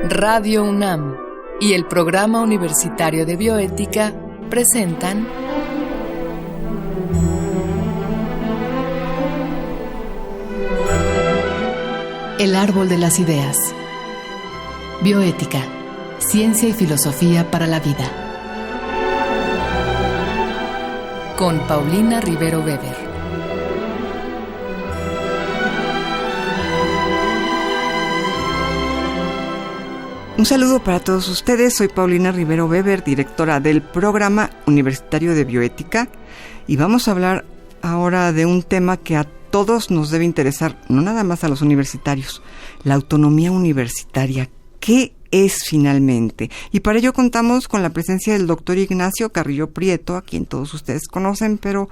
Radio UNAM y el Programa Universitario de Bioética presentan El Árbol de las Ideas. Bioética, ciencia y filosofía para la vida. Con Paulina Rivero Weber. Un saludo para todos ustedes, soy Paulina Rivero Weber, directora del Programa Universitario de Bioética, y vamos a hablar ahora de un tema que a todos nos debe interesar, no nada más a los universitarios, la autonomía universitaria. ¿Qué es finalmente? Y para ello contamos con la presencia del doctor Ignacio Carrillo Prieto, a quien todos ustedes conocen, pero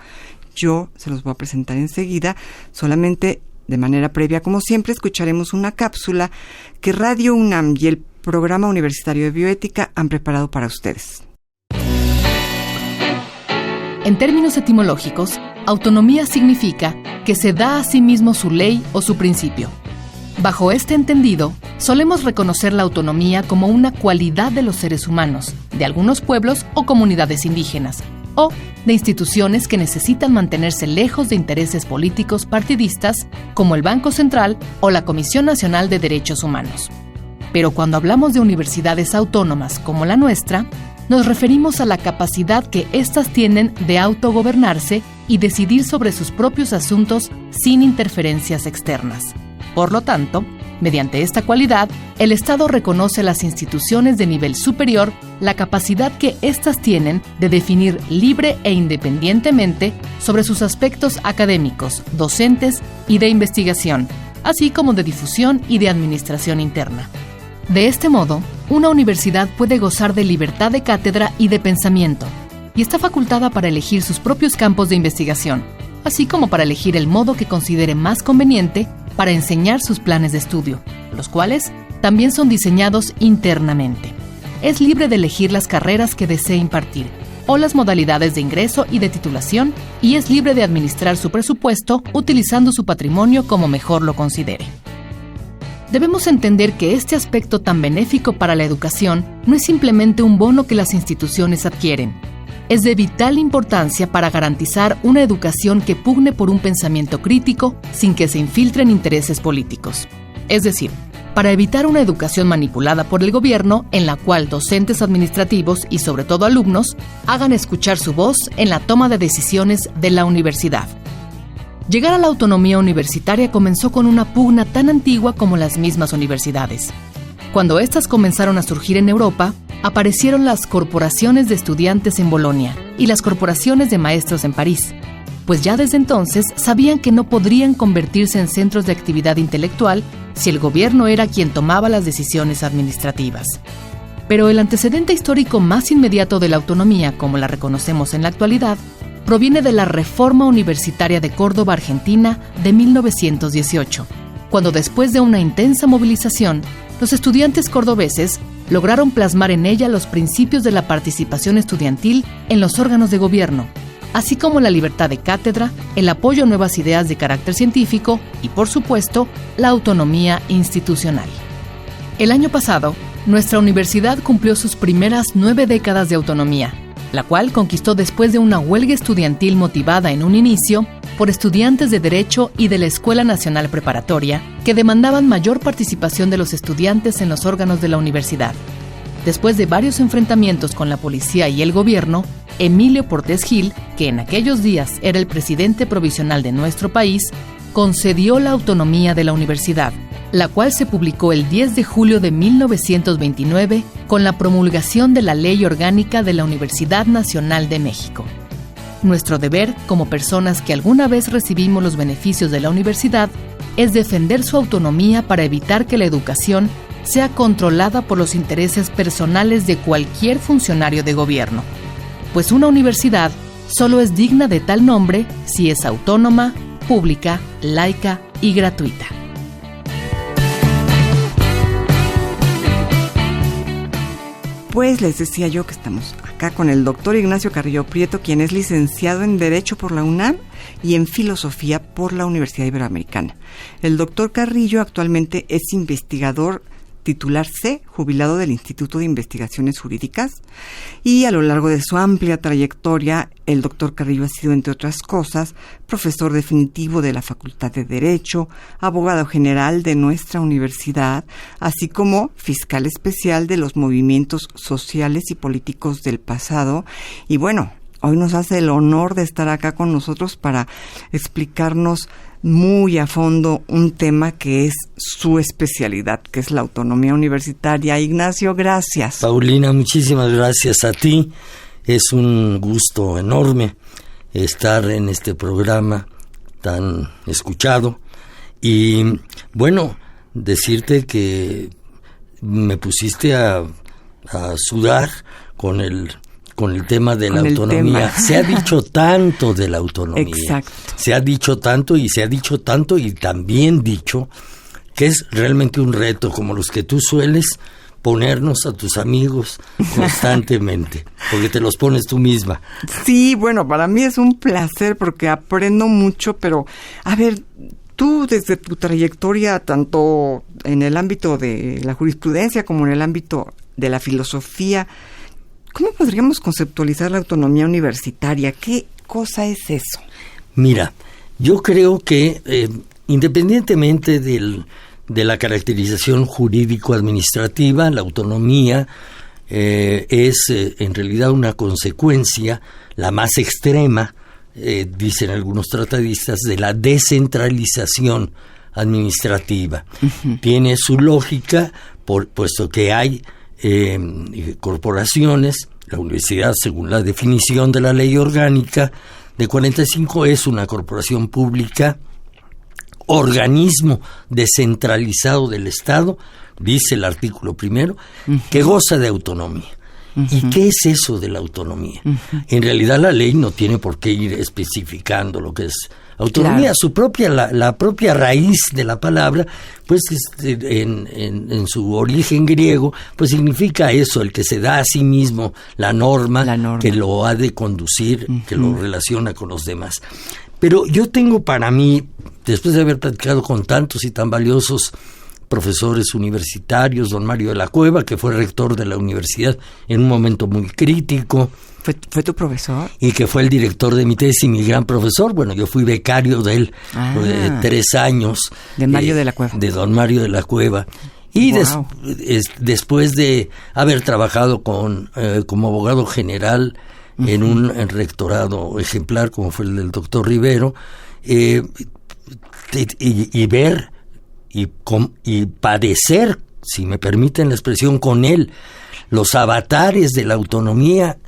yo se los voy a presentar enseguida, solamente de manera previa, como siempre, escucharemos una cápsula que Radio UNAM y el Programa Universitario de Bioética han preparado para ustedes. En términos etimológicos, autonomía significa que se da a sí mismo su ley o su principio. Bajo este entendido, solemos reconocer la autonomía como una cualidad de los seres humanos, de algunos pueblos o comunidades indígenas, o de instituciones que necesitan mantenerse lejos de intereses políticos partidistas como el Banco Central o la Comisión Nacional de Derechos Humanos. Pero cuando hablamos de universidades autónomas como la nuestra, nos referimos a la capacidad que éstas tienen de autogobernarse y decidir sobre sus propios asuntos sin interferencias externas. Por lo tanto, mediante esta cualidad, el Estado reconoce a las instituciones de nivel superior la capacidad que éstas tienen de definir libre e independientemente sobre sus aspectos académicos, docentes y de investigación, así como de difusión y de administración interna. De este modo, una universidad puede gozar de libertad de cátedra y de pensamiento, y está facultada para elegir sus propios campos de investigación, así como para elegir el modo que considere más conveniente para enseñar sus planes de estudio, los cuales también son diseñados internamente. Es libre de elegir las carreras que desee impartir, o las modalidades de ingreso y de titulación, y es libre de administrar su presupuesto utilizando su patrimonio como mejor lo considere. Debemos entender que este aspecto tan benéfico para la educación no es simplemente un bono que las instituciones adquieren. Es de vital importancia para garantizar una educación que pugne por un pensamiento crítico sin que se infiltren intereses políticos. Es decir, para evitar una educación manipulada por el gobierno en la cual docentes administrativos y sobre todo alumnos hagan escuchar su voz en la toma de decisiones de la universidad. Llegar a la autonomía universitaria comenzó con una pugna tan antigua como las mismas universidades. Cuando éstas comenzaron a surgir en Europa, aparecieron las corporaciones de estudiantes en Bolonia y las corporaciones de maestros en París, pues ya desde entonces sabían que no podrían convertirse en centros de actividad intelectual si el gobierno era quien tomaba las decisiones administrativas. Pero el antecedente histórico más inmediato de la autonomía, como la reconocemos en la actualidad, proviene de la Reforma Universitaria de Córdoba, Argentina, de 1918, cuando después de una intensa movilización, los estudiantes cordobeses lograron plasmar en ella los principios de la participación estudiantil en los órganos de gobierno, así como la libertad de cátedra, el apoyo a nuevas ideas de carácter científico y, por supuesto, la autonomía institucional. El año pasado, nuestra universidad cumplió sus primeras 9 décadas de autonomía, la cual conquistó después de una huelga estudiantil motivada en un inicio por estudiantes de Derecho y de la Escuela Nacional Preparatoria, que demandaban mayor participación de los estudiantes en los órganos de la universidad. Después de varios enfrentamientos con la policía y el gobierno, Emilio Portes Gil, que en aquellos días era el presidente provisional de nuestro país, concedió la autonomía de la universidad, la cual se publicó el 10 de julio de 1929 con la promulgación de la Ley Orgánica de la Universidad Nacional de México. Nuestro deber, como personas que alguna vez recibimos los beneficios de la universidad, es defender su autonomía para evitar que la educación sea controlada por los intereses personales de cualquier funcionario de gobierno. Pues una universidad solo es digna de tal nombre si es autónoma, pública, laica y gratuita. Pues les decía yo que estamos acá con el doctor Ignacio Carrillo Prieto, quien es licenciado en Derecho por la UNAM y en Filosofía por la Universidad Iberoamericana. El doctor Carrillo actualmente es investigador titular C, jubilado del Instituto de Investigaciones Jurídicas, y a lo largo de su amplia trayectoria, el doctor Carrillo ha sido, entre otras cosas, profesor definitivo de la Facultad de Derecho, abogado general de nuestra universidad, así como fiscal especial de los movimientos sociales y políticos del pasado. Y bueno, hoy nos hace el honor de estar acá con nosotros para explicarnos muy a fondo un tema que es su especialidad, que es la autonomía universitaria. Ignacio, gracias. Paulina, muchísimas gracias a ti. Es un gusto enorme estar en este programa tan escuchado. Y bueno, decirte que me pusiste a sudar con el tema de la autonomía. Se ha dicho tanto de la autonomía. Exacto. Se ha dicho tanto y también dicho que es realmente un reto como los que tú sueles ponernos a tus amigos constantemente, porque te los pones tú misma. Sí, bueno, para mí es un placer porque aprendo mucho, pero a ver, tú desde tu trayectoria, tanto en el ámbito de la jurisprudencia como en el ámbito de la filosofía, ¿cómo podríamos conceptualizar la autonomía universitaria? ¿Qué cosa es eso? Mira, yo creo que independientemente de la caracterización jurídico-administrativa, la autonomía es en realidad una consecuencia, la más extrema, dicen algunos tratadistas, de la descentralización administrativa. Uh-huh. Tiene su lógica, puesto que hay corporaciones. La universidad, según la definición de la ley orgánica de 45, es una corporación pública, organismo descentralizado del Estado, dice el artículo 1, uh-huh, que goza de autonomía. Uh-huh. ¿Y qué es eso de la autonomía? Uh-huh. En realidad la ley no tiene por qué ir especificando lo que es autonomía. Claro. La propia raíz de la palabra, pues en su origen griego, pues significa eso, el que se da a sí mismo la norma. Que lo ha de conducir, uh-huh, que lo relaciona con los demás. Pero yo tengo para mí, después de haber platicado con tantos y tan valiosos profesores universitarios, don Mario de la Cueva, que fue rector de la universidad en un momento muy crítico. ¿Fue tu profesor? Y que fue el director de mi tesis y mi gran profesor. Bueno, yo fui becario de él 3 años. De Mario de la Cueva. De don Mario de la Cueva. Y wow, después de haber trabajado como abogado general, uh-huh, en un rectorado ejemplar como fue el del doctor Rivero, y ver y padecer, si me permiten la expresión, con él los avatares de la autonomía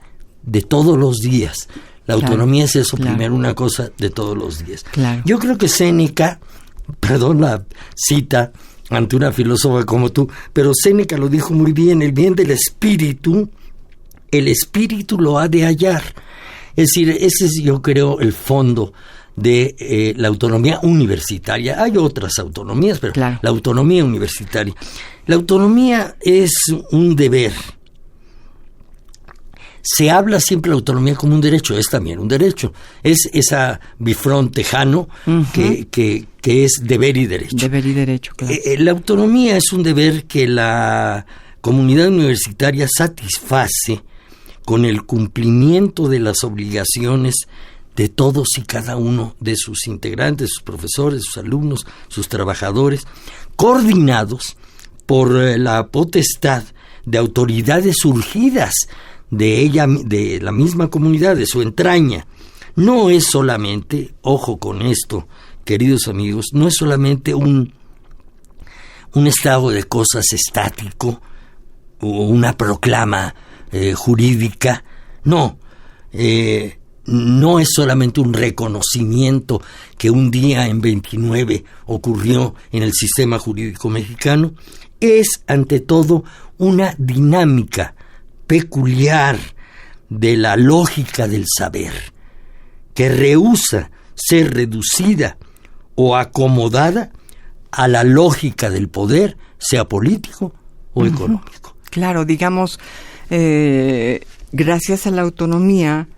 de todos los días. La autonomía es eso, primero, una cosa de todos los días. Claro. Yo creo que Séneca, perdón la cita ante una filósofa como tú, pero Séneca lo dijo muy bien: el bien del espíritu, el espíritu lo ha de hallar. Es decir, ese es, yo creo, el fondo de la autonomía universitaria. Hay otras autonomías, pero claro, la autonomía universitaria. La autonomía es un deber. Se habla siempre de la autonomía como un derecho, es también un derecho. Es esa bifront tejano, uh-huh, que es deber y derecho. Deber y derecho, claro. La autonomía es un deber que la comunidad universitaria satisface con el cumplimiento de las obligaciones de todos y cada uno de sus integrantes, sus profesores, sus alumnos, sus trabajadores, coordinados por la potestad de autoridades surgidas de ella, de la misma comunidad, de su entraña. No es solamente, ojo con esto, queridos amigos, no es solamente un estado de cosas estático o una proclama jurídica, no. No es solamente un reconocimiento que un día en 29 ocurrió en el sistema jurídico mexicano, es ante todo una dinámica peculiar de la lógica del saber, que rehúsa ser reducida o acomodada a la lógica del poder, sea político o económico. Claro, digamos, gracias a la autonomía,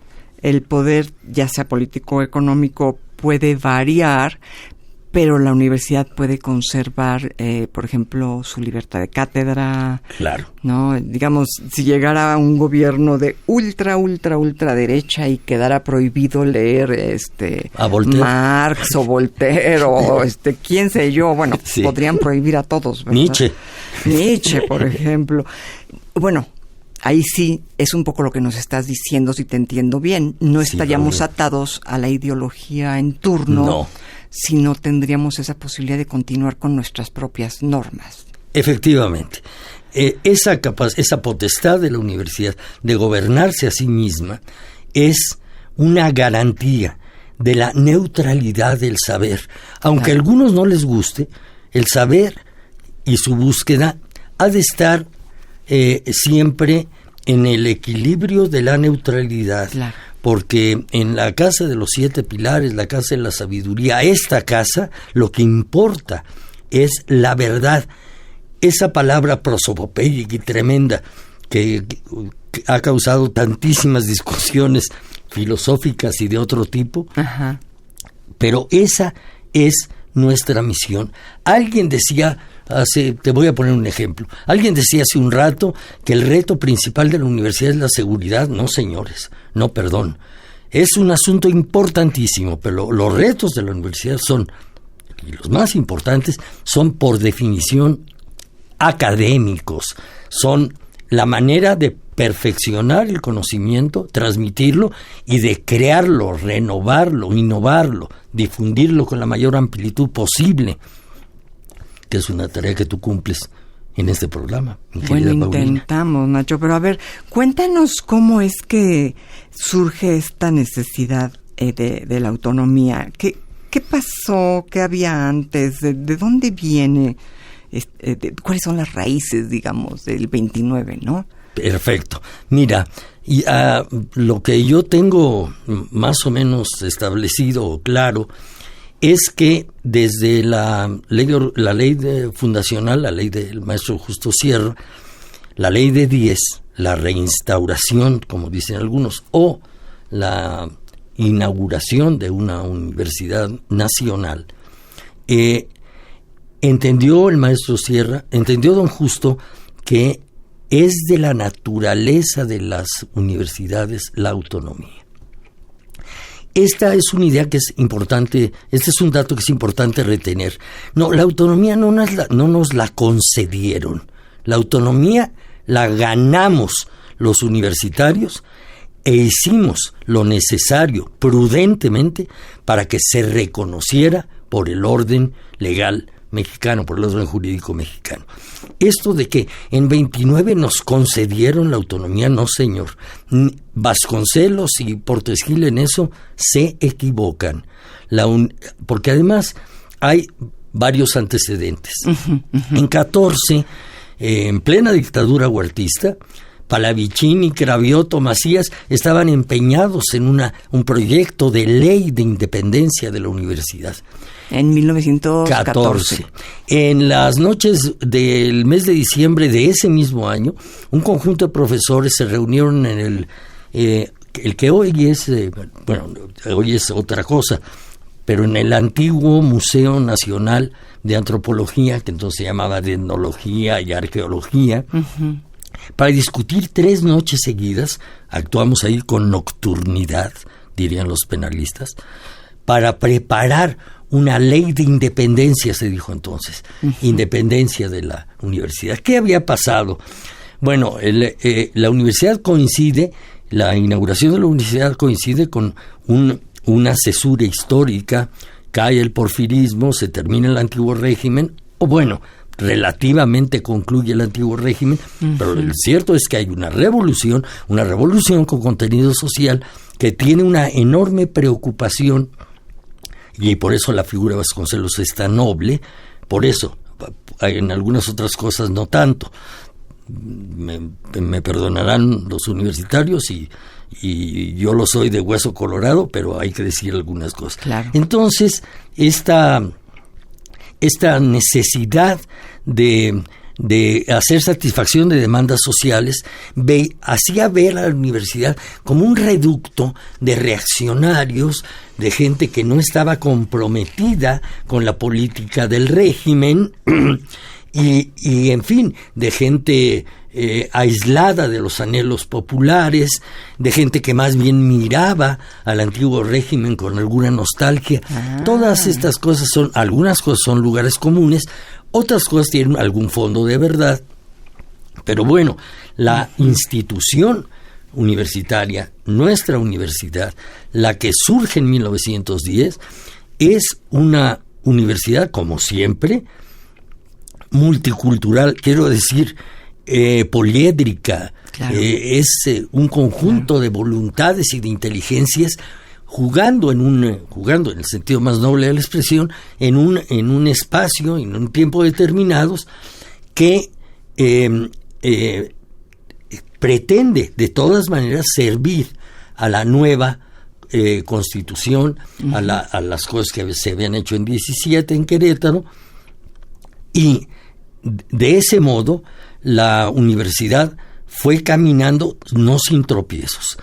el poder, ya sea político o económico, puede variar, pero la universidad puede conservar, por ejemplo, su libertad de cátedra. Claro. ¿No? Digamos, si llegara un gobierno de ultra derecha y quedara prohibido leer a Voltaire, Marx o Voltaire o quién sé yo, bueno, sí, podrían prohibir a todos, ¿verdad? Nietzsche, por ejemplo. Bueno, ahí sí es un poco lo que nos estás diciendo, si te entiendo bien. No estaríamos atados a la ideología en turno. No. Si no tendríamos esa posibilidad de continuar con nuestras propias normas. Efectivamente. Esa potestad de la universidad de gobernarse a sí misma es una garantía de la neutralidad del saber. Aunque a algunos no les guste, el saber y su búsqueda ha de estar siempre en el equilibrio de la neutralidad. Claro. Porque en la casa de los 7 pilares, la casa de la sabiduría, esta casa, lo que importa es la verdad. Esa palabra prosopopéyica y tremenda que ha causado tantísimas discusiones filosóficas y de otro tipo, ajá, pero esa es nuestra misión. Alguien decía, te voy a poner un ejemplo, alguien decía hace un rato que el reto principal de la universidad es la seguridad. No, señores, no, perdón. Es un asunto importantísimo, pero los retos de la universidad son, y los más importantes, son por definición académicos, son la manera de perfeccionar el conocimiento, transmitirlo y de crearlo, renovarlo, innovarlo, difundirlo con la mayor amplitud posible, que es una tarea que tú cumples en este programa. Bueno, intentamos, Nacho, pero a ver, cuéntanos cómo es que surge esta necesidad de la autonomía. ¿Qué pasó? ¿Qué había antes? ¿De dónde viene? ¿Cuáles son las raíces, digamos, del 29, no? Perfecto. Mira, lo que yo tengo más o menos establecido o claro es que desde la ley fundacional, la ley del maestro Justo Sierra, la ley de 10, la reinstauración, como dicen algunos, o la inauguración de una universidad nacional, entendió el maestro Sierra, entendió don Justo que es de la naturaleza de las universidades la autonomía. Esta es una idea que es importante, este es un dato que es importante retener. No, la autonomía no nos la concedieron. La autonomía la ganamos los universitarios e hicimos lo necesario prudentemente para que se reconociera por el orden legal mexicano, por el orden jurídico mexicano. Esto de que en 29 nos concedieron la autonomía, no, señor. Vasconcelos y Portes Gil en eso se equivocan. Porque además hay varios antecedentes. En 14, en plena dictadura huertista, Palavicini, Cravioto, Macías estaban empeñados en un proyecto de ley de independencia de la universidad. En 1914. En las noches del mes de diciembre de ese mismo año, un conjunto de profesores se reunieron en el que hoy es, hoy es otra cosa, pero en el antiguo Museo Nacional de Antropología, que entonces se llamaba de Etnología y Arqueología, para discutir 3 noches seguidas. Actuamos ahí con nocturnidad, dirían los penalistas, para preparar una ley de independencia, se dijo entonces, independencia de la universidad. ¿Qué había pasado? Bueno, la universidad coincide, la inauguración de la universidad coincide con una cesura histórica, cae el porfirismo, se termina el antiguo régimen, o bueno, relativamente concluye el antiguo régimen, pero lo cierto es que hay una revolución con contenido social que tiene una enorme preocupación. Y por eso la figura de Vasconcelos es tan noble, por eso, en algunas otras cosas no tanto. Me perdonarán los universitarios y yo lo soy de hueso colorado, pero hay que decir algunas cosas. Claro. Entonces, esta necesidad de de hacer satisfacción de demandas sociales, hacía ver a la universidad como un reducto de reaccionarios, de gente que no estaba comprometida con la política del régimen y en fin, de gente aislada de los anhelos populares, de gente que más bien miraba al antiguo régimen con alguna nostalgia. Todas estas cosas algunas cosas son lugares comunes, otras cosas tienen algún fondo de verdad, pero bueno, la institución universitaria, nuestra universidad, la que surge en 1910, es una universidad, como siempre, multicultural, quiero decir, poliédrica. Claro. Es un conjunto de voluntades y de inteligencias jugando en el sentido más noble de la expresión, en un espacio, en un tiempo determinados, que pretende de todas maneras servir a la nueva Constitución, a las cosas que se habían hecho en 17 en Querétaro, y de ese modo la universidad fue caminando no sin tropiezos.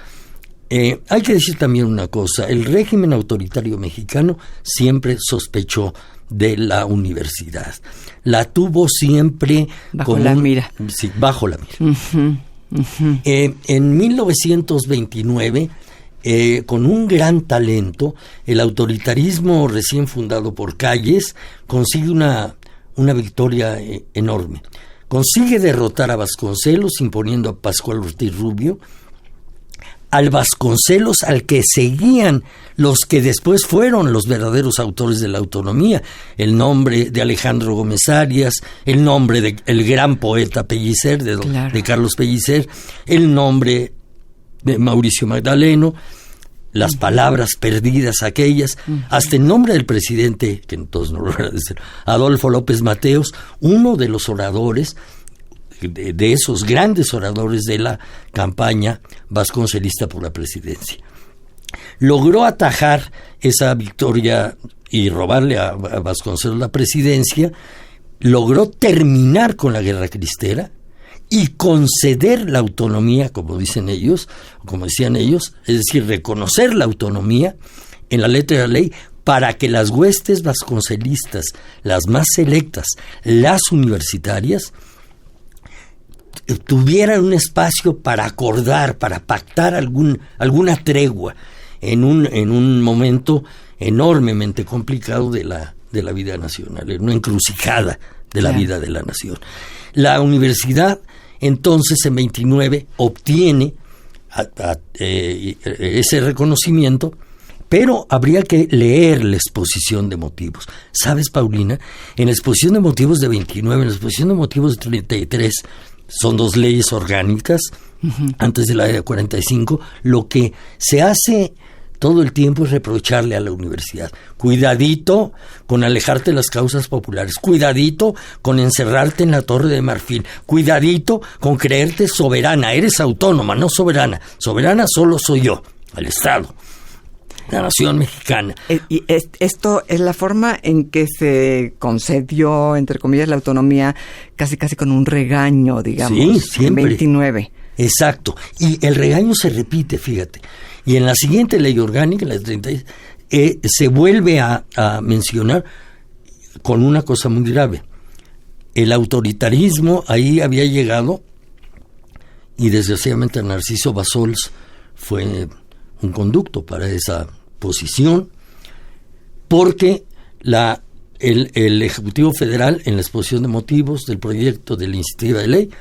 Hay que decir también una cosa: el régimen autoritario mexicano siempre sospechó de la universidad, la tuvo siempre bajo la mira. Sí, bajo la mira. En 1929, con un gran talento, el autoritarismo recién fundado por Calles consigue una victoria enorme. Consigue derrotar a Vasconcelos, imponiendo a Pascual Ortiz Rubio, al Vasconcelos al que seguían los que después fueron los verdaderos autores de la autonomía, el nombre de Alejandro Gómez Arias, el nombre del gran poeta Pellicer, de Carlos Pellicer, el nombre de Mauricio Magdaleno, las palabras perdidas aquellas, hasta el nombre del presidente, que todos no lo agradecen, Adolfo López Mateos, uno de los oradores, de esos grandes oradores de la campaña vasconcelista por la presidencia. Logró atajar esa victoria y robarle a Vasconcelos la presidencia, logró terminar con la guerra cristera y conceder la autonomía, como decían ellos, es decir, reconocer la autonomía en la letra de la ley para que las huestes vasconcelistas, las más selectas, las universitarias, tuvieran un espacio para acordar, para pactar alguna tregua en un momento enormemente complicado de la vida nacional, en una encrucijada de la vida de la nación. La universidad, entonces, en 29 obtiene ese reconocimiento, pero habría que leer la exposición de motivos. ¿Sabes, Paulina? En la exposición de motivos de 29, en la exposición de motivos de 33, son dos leyes orgánicas, antes de la de 45, lo que se hace todo el tiempo es reprocharle a la universidad. Cuidadito con alejarte de las causas populares, cuidadito con encerrarte en la Torre de Marfil, cuidadito con creerte soberana. Eres autónoma, no soberana. Soberana solo soy yo, el Estado, la nación mexicana. Y esto es la forma en que se concedió, entre comillas, la autonomía, casi con un regaño, digamos, sí, siempre. En 29. Exacto. Y el regaño se repite, fíjate. Y en la siguiente ley orgánica, la de 36, se vuelve a mencionar con una cosa muy grave. El autoritarismo ahí había llegado, y desgraciadamente Narciso Bassols fue un conducto para esa posición, porque el Ejecutivo Federal, en la exposición de motivos del proyecto de la iniciativa de ley,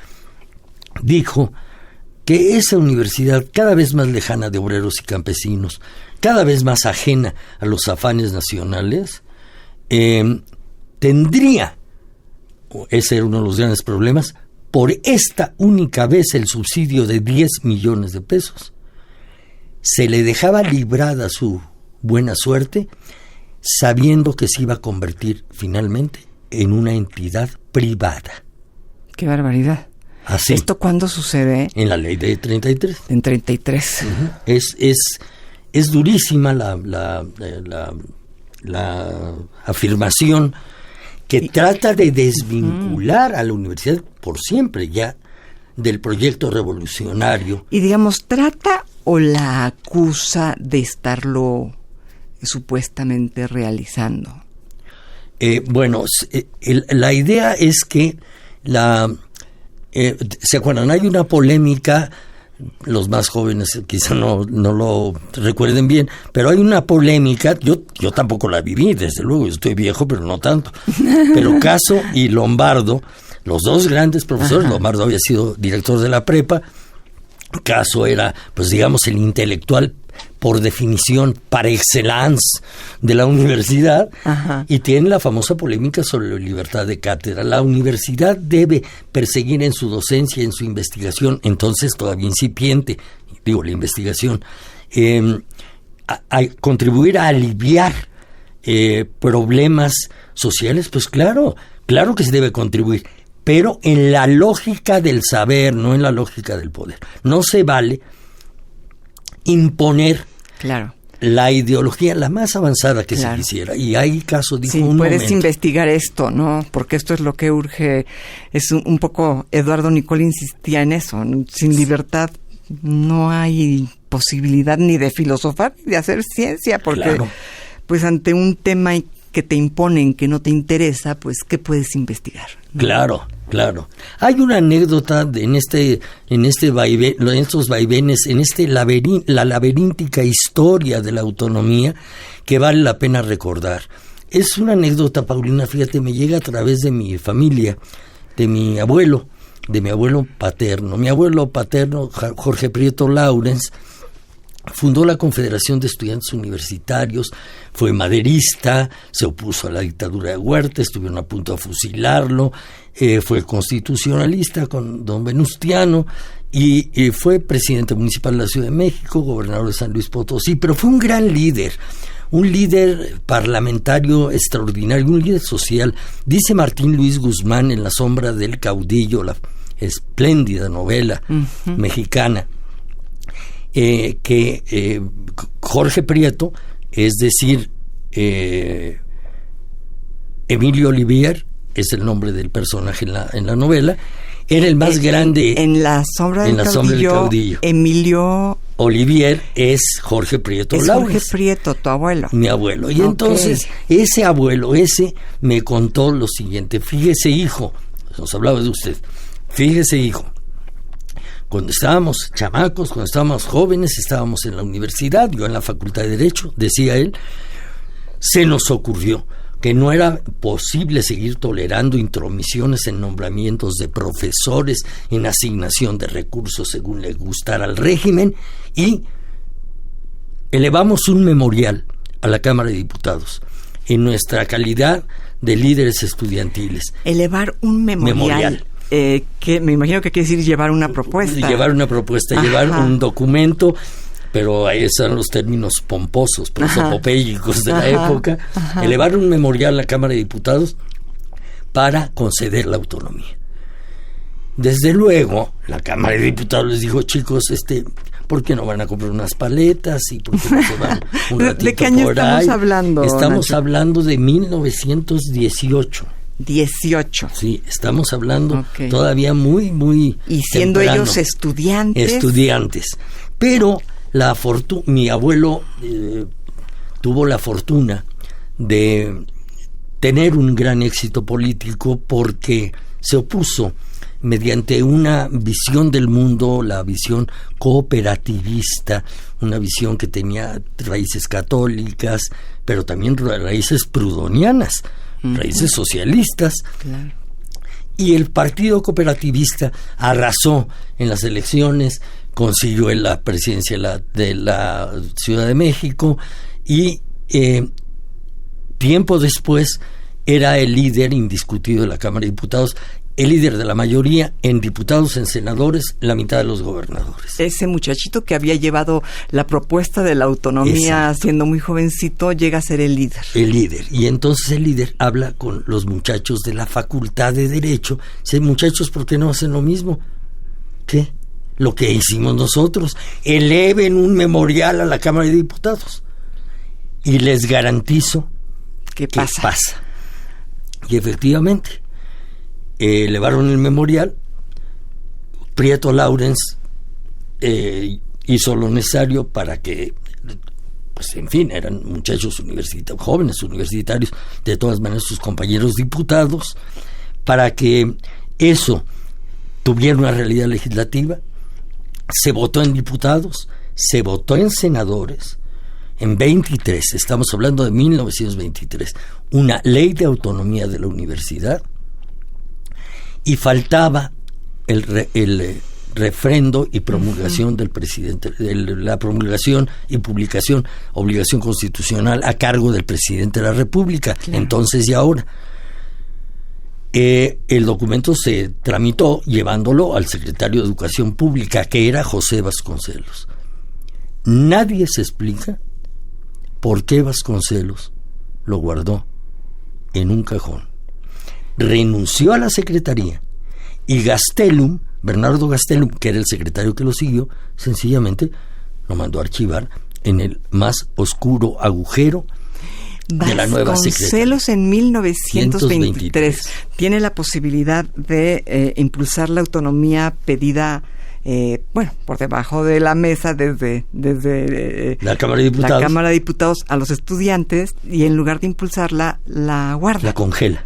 dijo que esa universidad, cada vez más lejana de obreros y campesinos, cada vez más ajena a los afanes nacionales, tendría, ese era uno de los grandes problemas, por esta única vez el subsidio de 10 millones de pesos. Se le dejaba librada su buena suerte, sabiendo que se iba a convertir finalmente en una entidad privada. ¡Qué barbaridad! Así. ¿Esto cuándo sucede? En la ley de 33. En 33. Es durísima la afirmación que trata de desvincular a la universidad por siempre ya del proyecto revolucionario. Y digamos, ¿trata o la acusa de estarlo supuestamente realizando? La idea es que ¿se acuerdan? Hay una polémica, los más jóvenes quizá no lo recuerden bien, pero hay una polémica, yo tampoco la viví, desde luego, yo estoy viejo, pero no tanto, pero Caso y Lombardo, los dos grandes profesores, Lombardo había sido director de la prepa, Caso era, pues digamos, el intelectual por definición par excellence de la universidad, y tiene la famosa polémica sobre la libertad de cátedra. La universidad debe perseguir en su docencia, en su investigación, entonces todavía incipiente, la investigación, a contribuir a aliviar problemas sociales. Pues claro que se debe contribuir, pero en la lógica del saber, no en la lógica del poder. No se vale imponer la ideología la más avanzada que se quisiera. Y hay casos, dijo un puedes momento. Investigar esto, ¿no? Porque esto es lo que urge. Es un poco, Eduardo Nicol insistía en eso. Sin libertad no hay posibilidad ni de filosofar ni de hacer ciencia, porque pues ante un tema que te imponen, que no te interesa, pues ¿qué puedes investigar? ¿No? Claro. Hay una anécdota en estos vaivenes, en la laberíntica historia de la autonomía que vale la pena recordar. Es una anécdota, Paulina, fíjate, me llega a través de mi familia, de mi abuelo paterno. Mi abuelo paterno, Jorge Prieto Laurens, fundó la Confederación de Estudiantes Universitarios, fue maderista, se opuso a la dictadura de Huerta, estuvieron a punto de fusilarlo, fue constitucionalista con don Venustiano y fue presidente municipal de la Ciudad de México, gobernador de San Luis Potosí, pero fue un gran líder, un líder parlamentario extraordinario, un líder social. Dice Martín Luis Guzmán en La sombra del caudillo, la espléndida novela mexicana, que Jorge Prieto, es decir, Emilio Olivier, es el nombre del personaje en la novela, era el más grande. En La sombra del caudillo, Emilio Olivier es Jorge Prieto Laurens. Jorge Prieto, tu abuelo. Mi abuelo. Y entonces, ese abuelo, me contó lo siguiente: fíjese, hijo, nos hablaba de usted, fíjese, hijo, cuando estábamos chamacos, cuando estábamos jóvenes, estábamos en la universidad, yo en la Facultad de Derecho, decía él, se nos ocurrió que no era posible seguir tolerando intromisiones en nombramientos de profesores, en asignación de recursos según le gustara al régimen, y elevamos un memorial a la Cámara de Diputados en nuestra calidad de líderes estudiantiles. Elevar un memorial. Que me imagino que quiere decir llevar una propuesta. Llevar un documento, pero ahí están los términos pomposos, prosopopélicos de la época. Elevar un memorial a la Cámara de Diputados para conceder la autonomía. Desde luego, la Cámara de Diputados les dijo, chicos, ¿por qué no van a comprar unas paletas? ¿Y por qué no se van un ratito? ¿De qué año estamos hablando? Estamos hablando de 1918. 18. Sí, estamos hablando todavía muy, muy y siendo temprano. Ellos estudiantes. Pero mi abuelo tuvo la fortuna de tener un gran éxito político porque se opuso mediante una visión del mundo, la visión cooperativista, una visión que tenía raíces católicas, pero también raíces prudonianas, raíces socialistas. Claro. Y el Partido Cooperativista arrasó en las elecciones, consiguió la presidencia de la Ciudad de México y tiempo después era el líder indiscutido de la Cámara de Diputados, el líder de la mayoría en diputados, en senadores, la mitad de los gobernadores. Ese muchachito que había llevado la propuesta de la autonomía siendo muy jovencito, llega a ser el líder. El líder. Y entonces el líder habla con los muchachos de la Facultad de Derecho. Dice, muchachos, ¿por qué no hacen lo mismo? ¿Qué? Lo que hicimos nosotros. Eleven un memorial a la Cámara de Diputados. Y les garantizo ¿Qué pasa? Y efectivamente, elevaron el memorial. Prieto Lawrence hizo lo necesario para que, pues en fin, eran muchachos universitarios, jóvenes universitarios, de todas maneras sus compañeros diputados, para que eso tuviera una realidad legislativa. Se votó en diputados, se votó en senadores, en 23, estamos hablando de 1923, una ley de autonomía de la universidad, y faltaba el refrendo y promulgación del presidente, la promulgación y publicación, obligación constitucional a cargo del presidente de la República, claro. Entonces y ahora. El documento se tramitó llevándolo al secretario de Educación Pública, que era José Vasconcelos. Nadie se explica por qué Vasconcelos lo guardó en un cajón. Renunció a la secretaría y Gastelum, Bernardo Gastelum, que era el secretario que lo siguió, sencillamente lo mandó a archivar en el más oscuro agujero de la nueva secretaría. Vasconcelos en 1923 tiene la posibilidad de impulsar la autonomía pedida, por debajo de la mesa desde la Cámara de Diputados a los estudiantes, y en lugar de impulsarla, la guarda. La congela.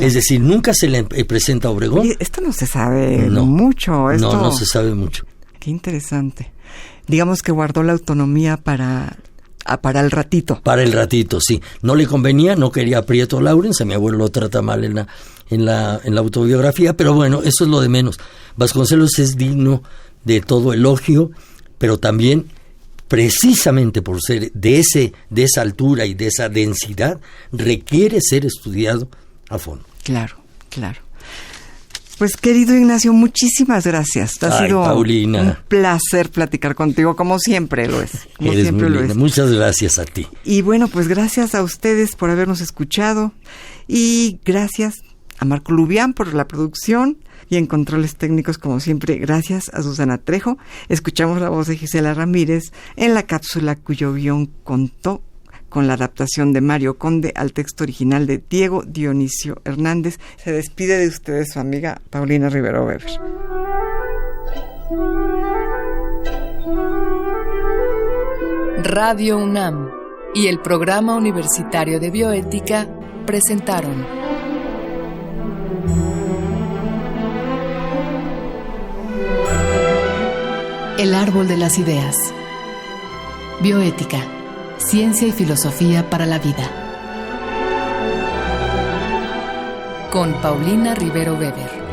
Es decir, nunca se le presenta a Obregón. Oye, esto no se sabe mucho. No se sabe mucho. Qué interesante. Digamos que guardó la autonomía para el ratito. Para el ratito, sí. No le convenía, no quería a Prieto Lawrence, a mi abuelo lo trata mal en la autobiografía, pero bueno, eso es lo de menos. Vasconcelos es digno de todo elogio, pero también, precisamente por ser de esa altura y de esa densidad, requiere ser estudiado a fondo. Claro. Pues, querido Ignacio, muchísimas gracias. Ha sido Paulina, un placer platicar contigo, como siempre lo es. Eres muy linda. Muchas gracias a ti. Y bueno, pues gracias a ustedes por habernos escuchado, y gracias a Marco Lubián por la producción, y en controles técnicos, como siempre, gracias a Susana Trejo. Escuchamos la voz de Gisela Ramírez en la cápsula cuyo guión contó con la adaptación de Mario Conde al texto original de Diego Dionisio Hernández. Se despide de ustedes su amiga Paulina Rivero Weber. Radio UNAM y el Programa Universitario de Bioética presentaron El Árbol de las Ideas. Bioética, ciencia y filosofía para la vida. Con Paulina Rivero Weber.